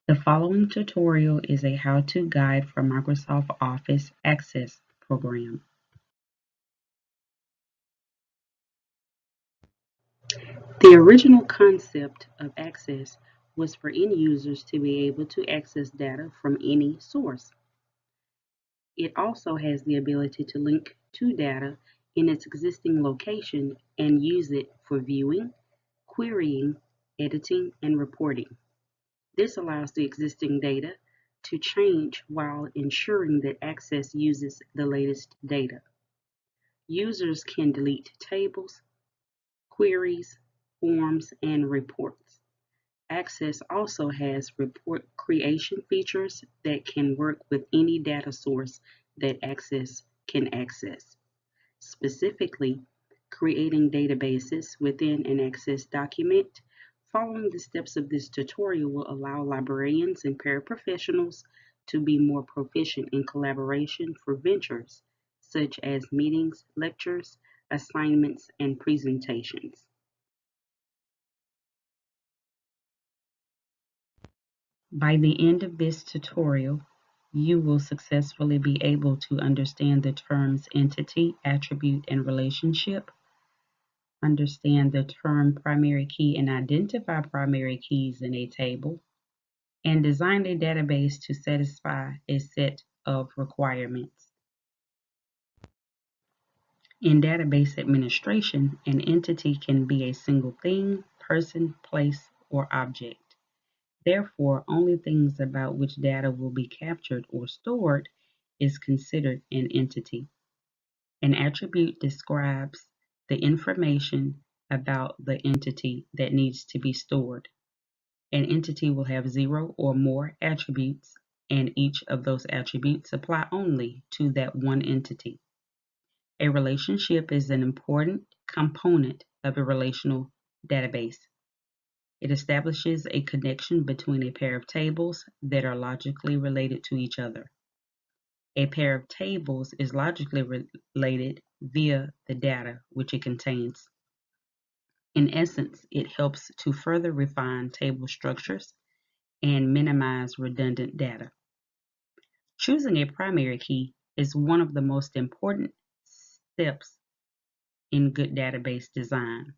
The following tutorial is a how-to guide for Microsoft Office Access program. The original concept of Access was for end users to be able to access data from any source. It also has the ability to link to data in its existing location and use it for viewing, querying, editing, and reporting. This allows the existing data to change while ensuring that Access uses the latest data. Users can delete tables, queries, forms, and reports. Access also has report creation features that can work with any data source that Access can access. Specifically, creating databases within an Access document. Following the steps of this tutorial will allow librarians and paraprofessionals to be more proficient in collaboration for ventures such as meetings, lectures, assignments, and presentations. By the end of this tutorial, you will successfully be able to understand the terms entity, attribute, and relationship, understand the term primary key and identify primary keys in a table, and design a database to satisfy a set of requirements. In database administration, an entity can be a single thing, person, place, or object. Therefore, only things about which data will be captured or stored is considered an entity. An attribute describes the information about the entity that needs to be stored. An entity will have 0 or more attributes, and each of those attributes apply only to that one entity. A relationship is an important component of a relational database. It establishes a connection between a pair of tables that are logically related to each other. A pair of tables is logically related via the data which it contains. In essence, it helps to further refine table structures and minimize redundant data. Choosing a primary key is one of the most important steps in good database design.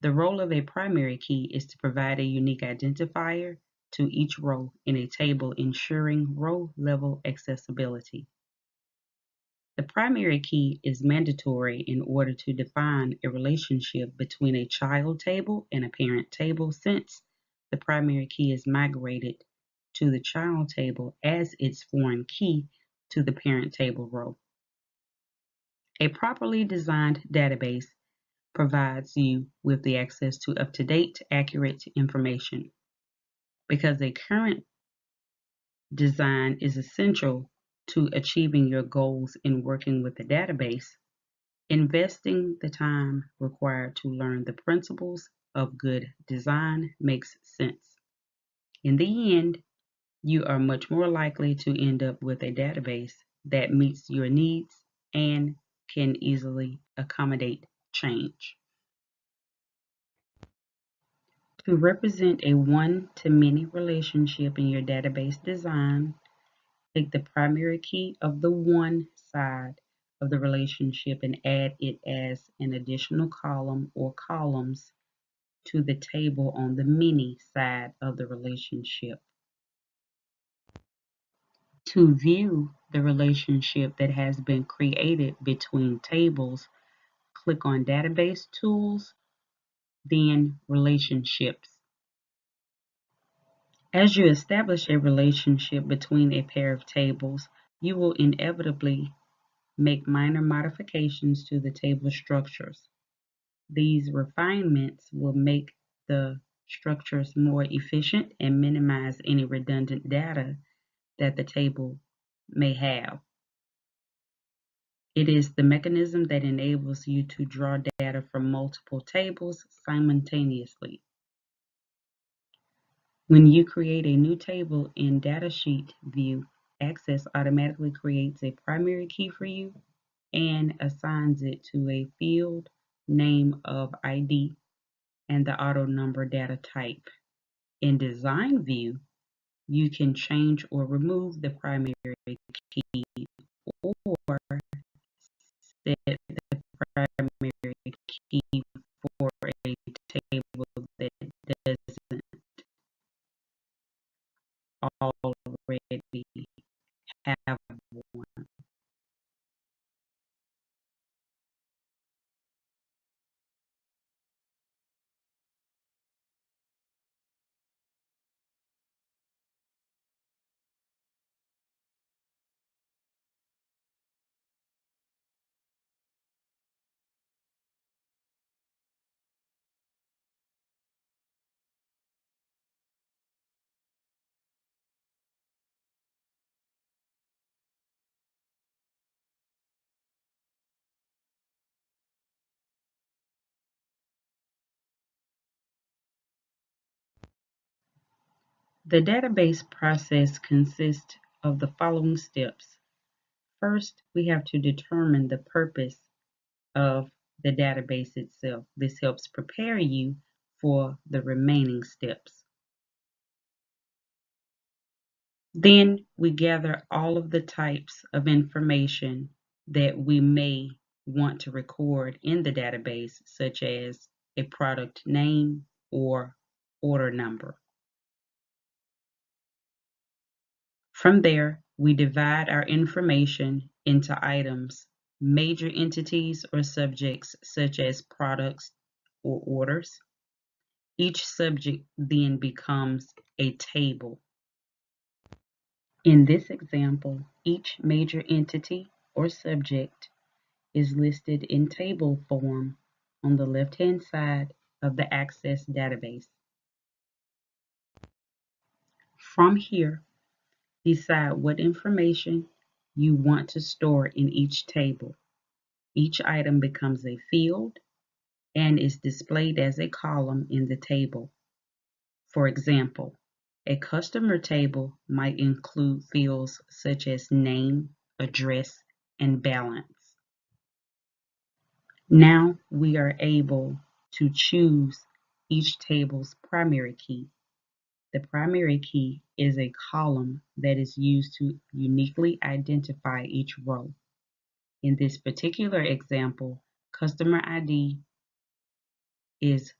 The role of a primary key is to provide a unique identifier to each row in a table, ensuring row-level accessibility. The primary key is mandatory in order to define a relationship between a child table and a parent table, since the primary key is migrated to the child table as its foreign key to the parent table row. A properly designed database provides you with the access to up-to-date, accurate information. Because a current design is essential to achieving your goals in working with a database, investing the time required to learn the principles of good design makes sense. In the end, you are much more likely to end up with a database that meets your needs and can easily accommodate change. To represent a one-to-many relationship in your database design, take the primary key of the one side of the relationship and add it as an additional column or columns to the table on the many side of the relationship. To view the relationship that has been created between tables, click on Database Tools, then Relationships. As you establish a relationship between a pair of tables, you will inevitably make minor modifications to the table structures. These refinements will make the structures more efficient and minimize any redundant data that the table may have. It is the mechanism that enables you to draw data from multiple tables simultaneously. When you create a new table in Datasheet view, Access automatically creates a primary key for you and assigns it to a field name of ID and the auto number data type. In Design view, You can change or remove the primary key or set the primary key for a table that doesn't already have one. The database process consists of the following steps. First, we have to determine the purpose of the database itself. This helps prepare you for the remaining steps. Then we gather all of the types of information that we may want to record in the database, such as a product name or order number. From there, we divide our information into items, major entities or subjects such as products or orders. Each subject then becomes a table. In this example, each major entity or subject is listed in table form on the left-hand side of the Access database. From here, decide what information you want to store in each table. Each item becomes a field and is displayed as a column in the table. For example, a customer table might include fields such as name, address, and balance. Now we are able to choose each table's primary key. The primary key is a column that is used to uniquely identify each row. In this particular example, customer ID is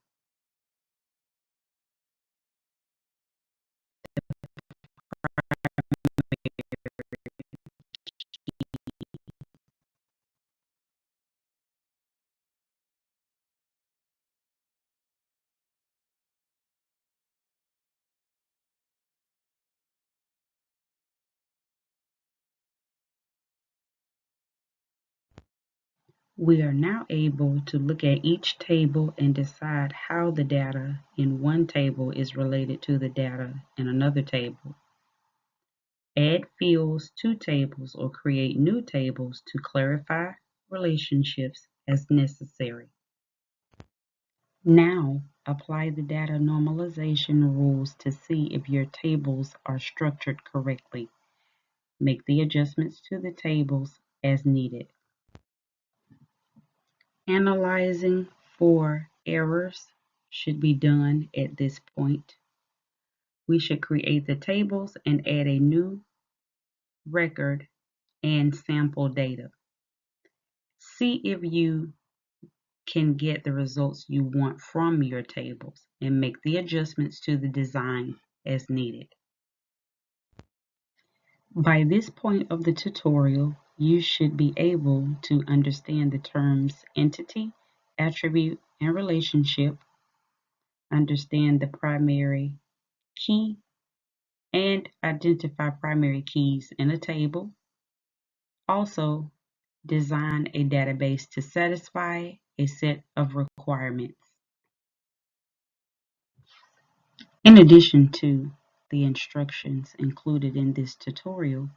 We are now able to look at each table and decide how the data in one table is related to the data in another table. Add fields to tables or create new tables to clarify relationships as necessary. Now, apply the data normalization rules to see if your tables are structured correctly. Make the adjustments to the tables as needed. Analyzing for errors should be done at this point. We should create the tables and add a new record and sample data. See if you can get the results you want from your tables and make the adjustments to the design as needed. By this point of the tutorial, you should be able to understand the terms entity, attribute, and relationship, understand the primary key, and identify primary keys in a table. Also, design a database to satisfy a set of requirements. In addition to the instructions included in this tutorial,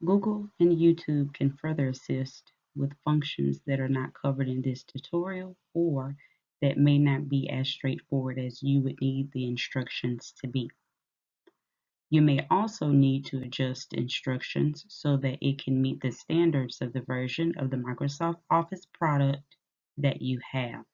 Google and YouTube can further assist with functions that are not covered in this tutorial or that may not be as straightforward as you would need the instructions to be. You may also need to adjust instructions so that it can meet the standards of the version of the Microsoft Office product that you have.